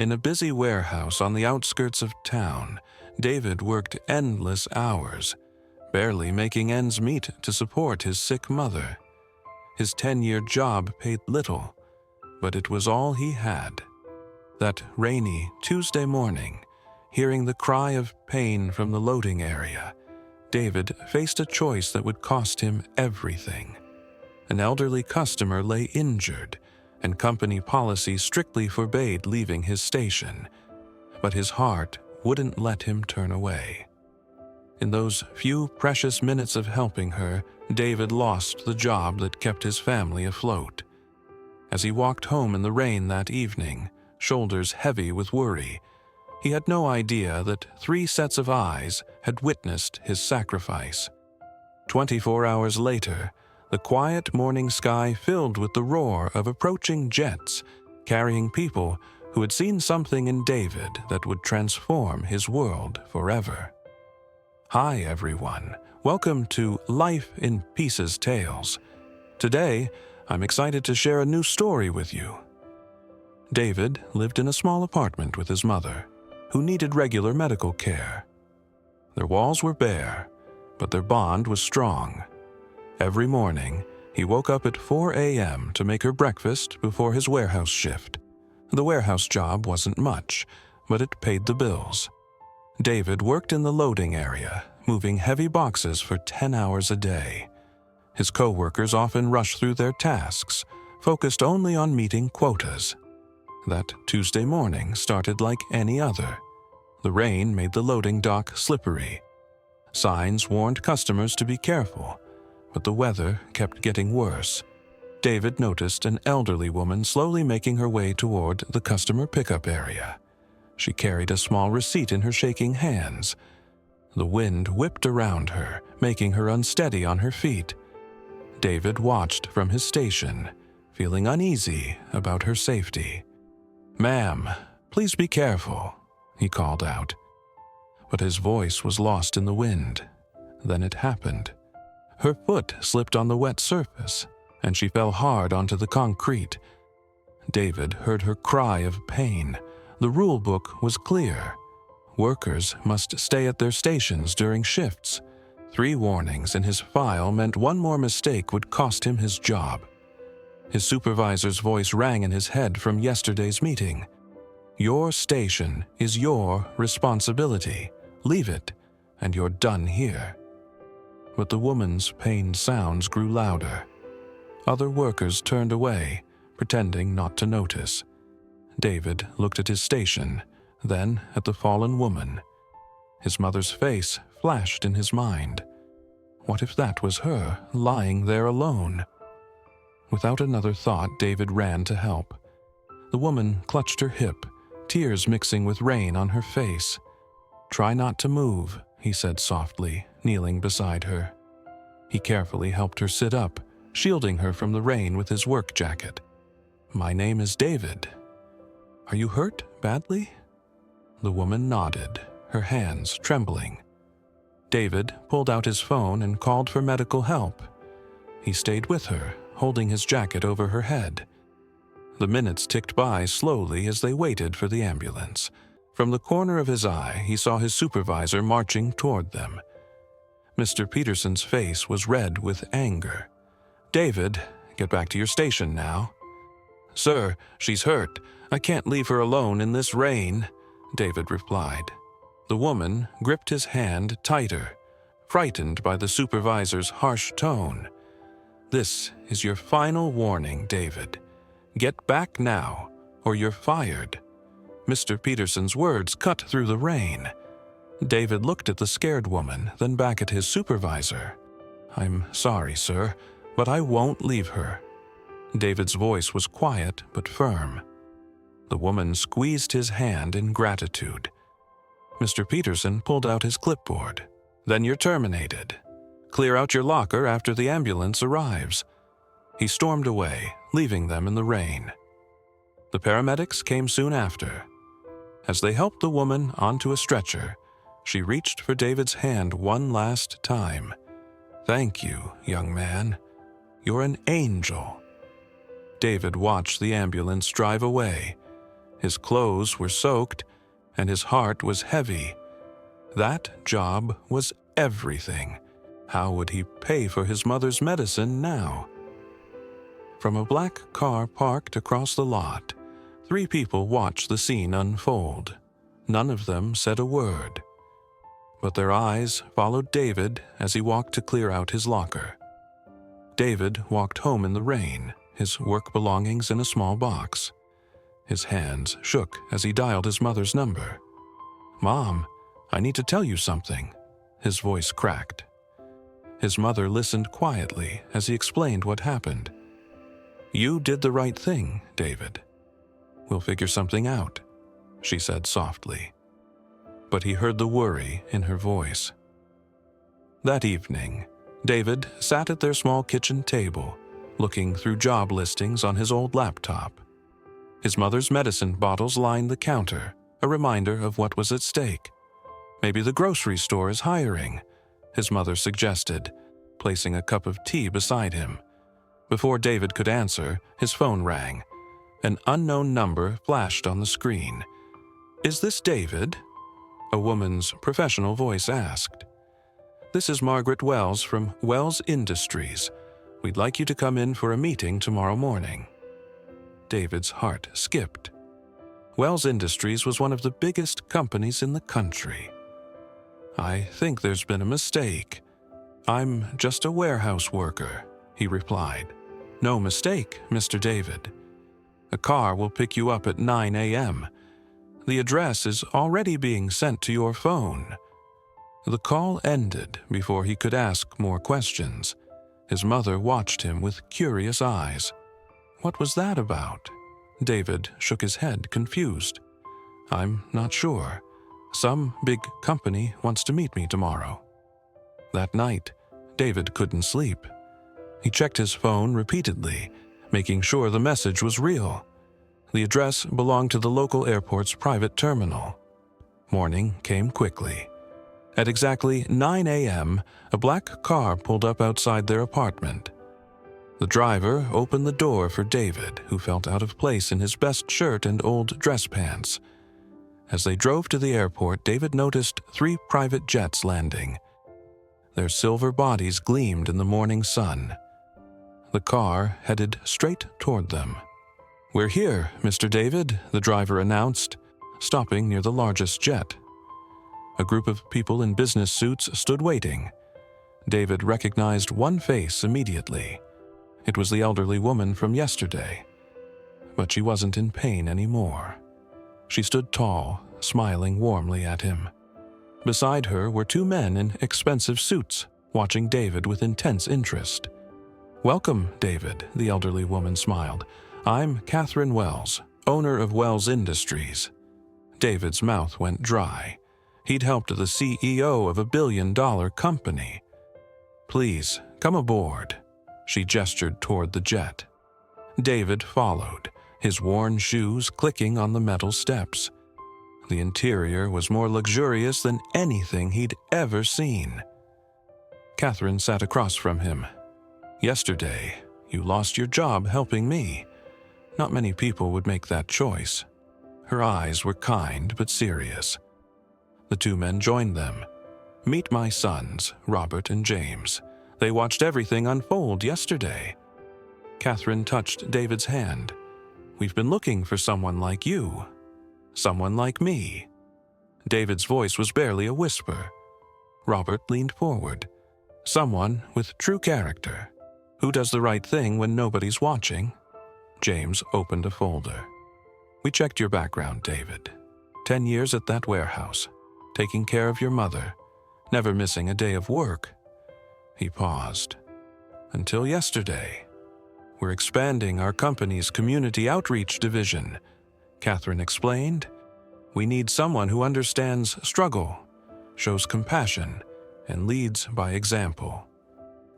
In a busy warehouse on the outskirts of town, David worked endless hours, barely making ends meet to support his sick mother. His 10-year job paid little, but it was all he had. That rainy Tuesday morning, hearing the cry of pain from the loading area, David faced a choice that would cost him everything. An elderly customer lay injured, and company policy strictly forbade leaving his station, but his heart wouldn't let him turn away. In those few precious minutes of helping her, David lost the job that kept his family afloat. As he walked home in the rain that evening, shoulders heavy with worry, he had no idea that 3 sets of eyes had witnessed his sacrifice. 24 hours later, the quiet morning sky filled with the roar of approaching jets, carrying people who had seen something in David that would transform his world forever. Hi everyone, welcome to Life in Pieces Tales. Today, I'm excited to share a new story with you. David lived in a small apartment with his mother, who needed regular medical care. Their walls were bare, but their bond was strong. Every morning, he woke up at 4 a.m. to make her breakfast before his warehouse shift. The warehouse job wasn't much, but it paid the bills. David worked in the loading area, moving heavy boxes for 10 hours a day. His co-workers often rushed through their tasks, focused only on meeting quotas. That Tuesday morning started like any other. The rain made the loading dock slippery. Signs warned customers to be careful, but the weather kept getting worse. David noticed an elderly woman slowly making her way toward the customer pickup area. She carried a small receipt in her shaking hands. The wind whipped around her, making her unsteady on her feet. David watched from his station, feeling uneasy about her safety. "Ma'am, please be careful," he called out. But his voice was lost in the wind. Then it happened. Her foot slipped on the wet surface, and she fell hard onto the concrete. David heard her cry of pain. The rule book was clear. Workers must stay at their stations during shifts. 3 warnings in his file meant one more mistake would cost him his job. His supervisor's voice rang in his head from yesterday's meeting. "Your station is your responsibility. Leave it, and you're done here." But the woman's pained sounds grew louder. Other workers turned away, pretending not to notice. David looked at his station, then at the fallen woman. His mother's face flashed in his mind. What if that was her, lying there alone? Without another thought, David ran to help. The woman clutched her hip, tears mixing with rain on her face. "Try not to move," he said softly, kneeling beside her. He carefully helped her sit up, shielding her from the rain with his work jacket. "My name is David. Are you hurt badly?" The woman nodded, her hands trembling. David pulled out his phone and called for medical help. He stayed with her, holding his jacket over her head. The minutes ticked by slowly as they waited for the ambulance. From the corner of his eye, he saw his supervisor marching toward them. Mr. Peterson's face was red with anger. "David, get back to your station now." "Sir, she's hurt. I can't leave her alone in this rain," David replied. The woman gripped his hand tighter, frightened by the supervisor's harsh tone. "This is your final warning, David. Get back now, or you're fired." Mr. Peterson's words cut through the rain. David looked at the scared woman, then back at his supervisor. "I'm sorry, sir, but I won't leave her." David's voice was quiet but firm. The woman squeezed his hand in gratitude. Mr. Peterson pulled out his clipboard. "Then you're terminated. Clear out your locker after the ambulance arrives." He stormed away, leaving them in the rain. The paramedics came soon after. As they helped the woman onto a stretcher, she reached for David's hand one last time. "Thank you, young man. You're an angel." David watched the ambulance drive away. His clothes were soaked, and his heart was heavy. That job was everything. How would he pay for his mother's medicine now? From a black car parked across the lot, 3 people watched the scene unfold. None of them said a word, but their eyes followed David as he walked to clear out his locker. David walked home in the rain, his work belongings in a small box. His hands shook as he dialed his mother's number. "Mom, I need to tell you something." His voice cracked. His mother listened quietly as he explained what happened. "You did the right thing, David. We'll figure something out," she said softly. But he heard the worry in her voice. That evening, David sat at their small kitchen table, looking through job listings on his old laptop. His mother's medicine bottles lined the counter, a reminder of what was at stake. "Maybe the grocery store is hiring," his mother suggested, placing a cup of tea beside him. Before David could answer, his phone rang. An unknown number flashed on the screen. "Is this David?" a woman's professional voice asked. "This is Margaret Wells from Wells Industries. We'd like you to come in for a meeting tomorrow morning." David's heart skipped. Wells Industries was one of the biggest companies in the country. "I think there's been a mistake. I'm just a warehouse worker," he replied. "No mistake, Mr. David. A car will pick you up at 9 a.m. The address is already being sent to your phone." The call ended before he could ask more questions. His mother watched him with curious eyes. "What was that about?" David shook his head, confused. "I'm not sure. Some big company wants to meet me tomorrow." That night, David couldn't sleep. He checked his phone repeatedly, making sure the message was real. The address belonged to the local airport's private terminal. Morning came quickly. At exactly 9 a.m., a black car pulled up outside their apartment. The driver opened the door for David, who felt out of place in his best shirt and old dress pants. As they drove to the airport, David noticed 3 private jets landing. Their silver bodies gleamed in the morning sun. The car headed straight toward them. "We're here, Mr. David," the driver announced, stopping near the largest jet. A group of people in business suits stood waiting. David recognized one face immediately. It was the elderly woman from yesterday. But she wasn't in pain anymore. She stood tall, smiling warmly at him. Beside her were 2 men in expensive suits, watching David with intense interest. "Welcome, David," the elderly woman smiled. "I'm Catherine Wells, owner of Wells Industries." David's mouth went dry. He'd helped the CEO of a billion-dollar company. "Please, come aboard." She gestured toward the jet. David followed, his worn shoes clicking on the metal steps. The interior was more luxurious than anything he'd ever seen. Catherine sat across from him. "Yesterday, you lost your job helping me. Not many people would make that choice." Her eyes were kind but serious. The 2 men joined them. "Meet my sons, Robert and James. They watched everything unfold yesterday." Catherine touched David's hand. "We've been looking for someone like you. Someone like me." David's voice was barely a whisper. Robert leaned forward. "Someone with true character. Who does the right thing when nobody's watching?" James opened a folder. "We checked your background, David. 10 years at that warehouse, taking care of your mother, never missing a day of work." He paused. "Until yesterday. We're expanding our company's community outreach division," Catherine explained. "We need someone who understands struggle, shows compassion, and leads by example."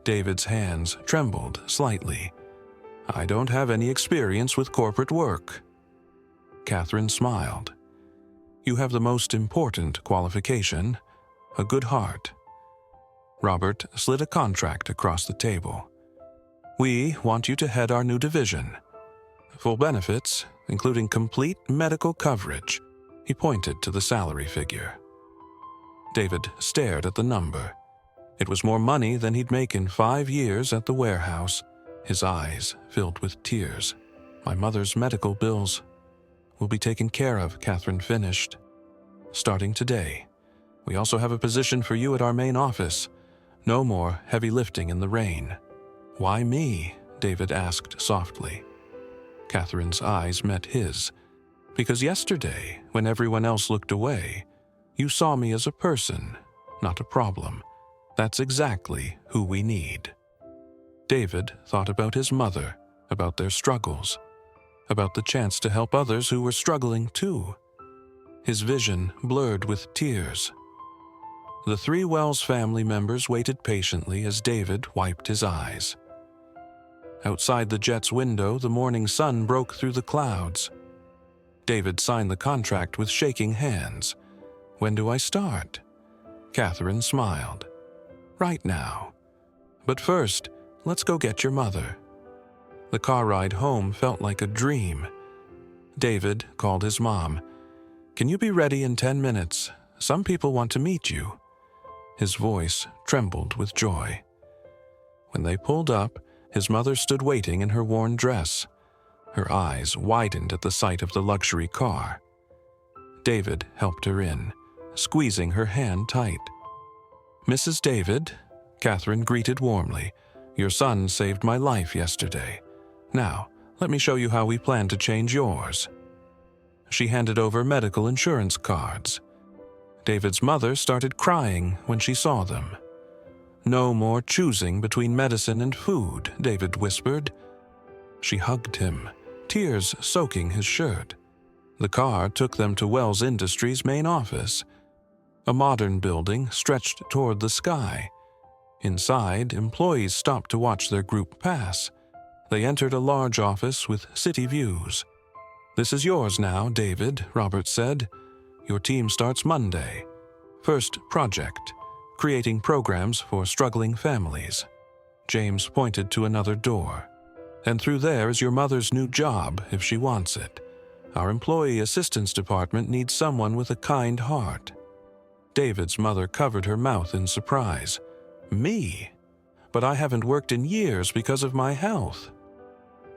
David's hands trembled slightly. "I don't have any experience with corporate work." Catherine smiled. "You have the most important qualification, a good heart." Robert slid a contract across the table. "We want you to head our new division. Full benefits, including complete medical coverage. He pointed to the salary figure. David stared at the number. It was more money than he'd make in 5 years at the warehouse. His eyes filled with tears. My mother's medical bills will be taken care of, Catherine finished. Starting today. We also have a position for you at our main office. No more heavy lifting in the rain. Why me? David asked softly. Catherine's eyes met his. Because yesterday, when everyone else looked away, you saw me as a person, not a problem. That's exactly who we need. David thought about his mother, about their struggles, about the chance to help others who were struggling too. His vision blurred with tears. The 3 Wells family members waited patiently as David wiped his eyes. Outside the jet's window, the morning sun broke through the clouds. David signed the contract with shaking hands. When do I start? Catherine smiled. Right now. But first, let's go get your mother. The car ride home felt like a dream. David called his mom. Can you be ready in 10 minutes? Some people want to meet you. His voice trembled with joy. When they pulled up, his mother stood waiting in her worn dress. Her eyes widened at the sight of the luxury car. David helped her in, squeezing her hand tight. Mrs. David, Catherine greeted warmly. Your son saved my life yesterday. Now, let me show you how we plan to change yours. She handed over medical insurance cards. David's mother started crying when she saw them. No more choosing between medicine and food, David whispered. She hugged him, tears soaking his shirt. The car took them to Wells Industries' main office. A modern building stretched toward the sky. Inside, employees stopped to watch their group pass. They entered a large office with city views. This is yours now, David, Robert said. Your team starts Monday. First project, creating programs for struggling families. James pointed to another door. And through there is your mother's new job, if she wants it. Our employee assistance department needs someone with a kind heart. David's mother covered her mouth in surprise. Me? But I haven't worked in years because of my health.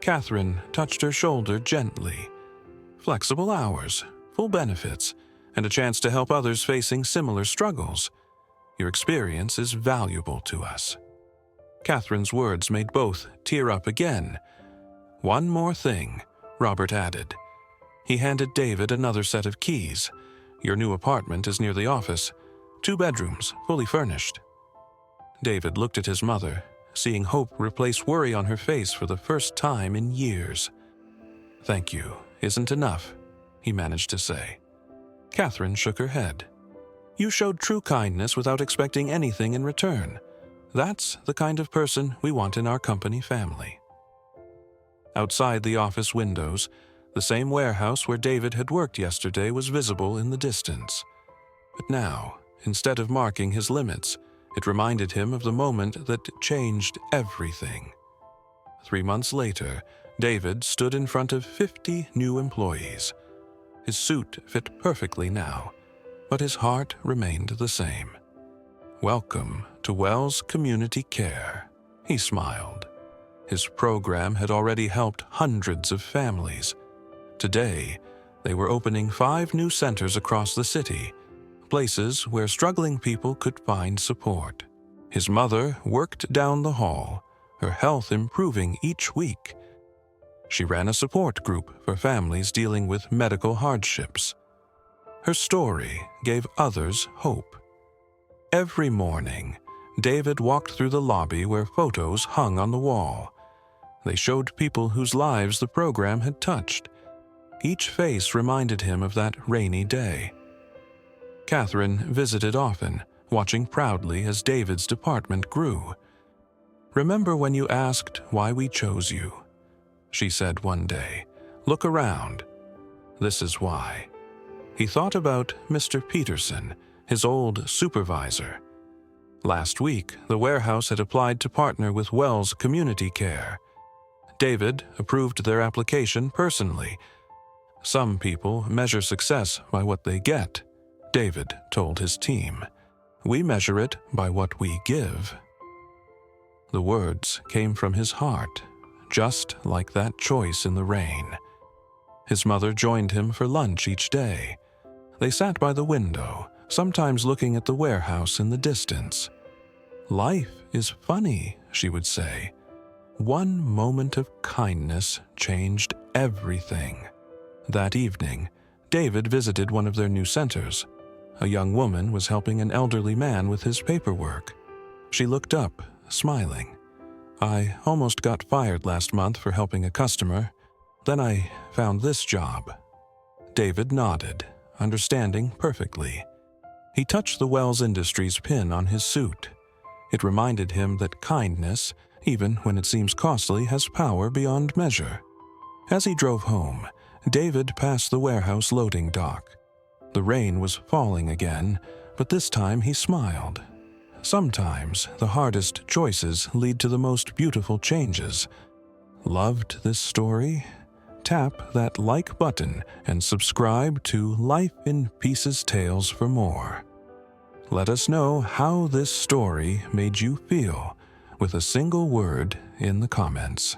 Catherine touched her shoulder gently. Flexible hours, full benefits, and a chance to help others facing similar struggles. Your experience is valuable to us. Catherine's words made both tear up again. One more thing, Robert added. He handed David another set of keys. Your new apartment is near the office. 2 bedrooms, fully furnished. David looked at his mother, seeing hope replace worry on her face for the first time in years. Thank you isn't enough, he managed to say. Catherine shook her head. You showed true kindness without expecting anything in return. That's the kind of person we want in our company family. Outside the office windows, the same warehouse where David had worked yesterday was visible in the distance. But now, instead of marking his limits, it reminded him of the moment that changed everything. 3 months later, David stood in front of 50 new employees. His suit fit perfectly now, but his heart remained the same. Welcome to Wells Community Care, he smiled. His program had already helped hundreds of families. Today, they were opening 5 new centers across the city, places where struggling people could find support. His mother worked down the hall, her health improving each week. She ran a support group for families dealing with medical hardships. Her story gave others hope. Every morning, David walked through the lobby where photos hung on the wall. They showed people whose lives the program had touched. Each face reminded him of that rainy day. Catherine visited often, watching proudly as David's department grew. Remember when you asked why we chose you? She said one day. Look around. This is why. He thought about Mr. Peterson, his old supervisor. Last week, the warehouse had applied to partner with Wells Community Care. David approved their application personally, Some people measure success by what they get, David told his team. We measure it by what we give. The words came from his heart, just like that choice in the rain. His mother joined him for lunch each day. They sat by the window, sometimes looking at the warehouse in the distance. "Life is funny," she would say. One moment of kindness changed everything. That evening, David visited one of their new centers. A young woman was helping an elderly man with his paperwork. She looked up, smiling. "I almost got fired last month for helping a customer. Then I found this job." David nodded, understanding perfectly. He touched the Wells Industries pin on his suit. It reminded him that kindness, even when it seems costly, has power beyond measure. As he drove home, David passed the warehouse loading dock. The rain was falling again, but this time he smiled. Sometimes the hardest choices lead to the most beautiful changes. Loved this story? Tap that like button and subscribe to Life in Pieces Tales for more. Let us know how this story made you feel with a single word in the comments.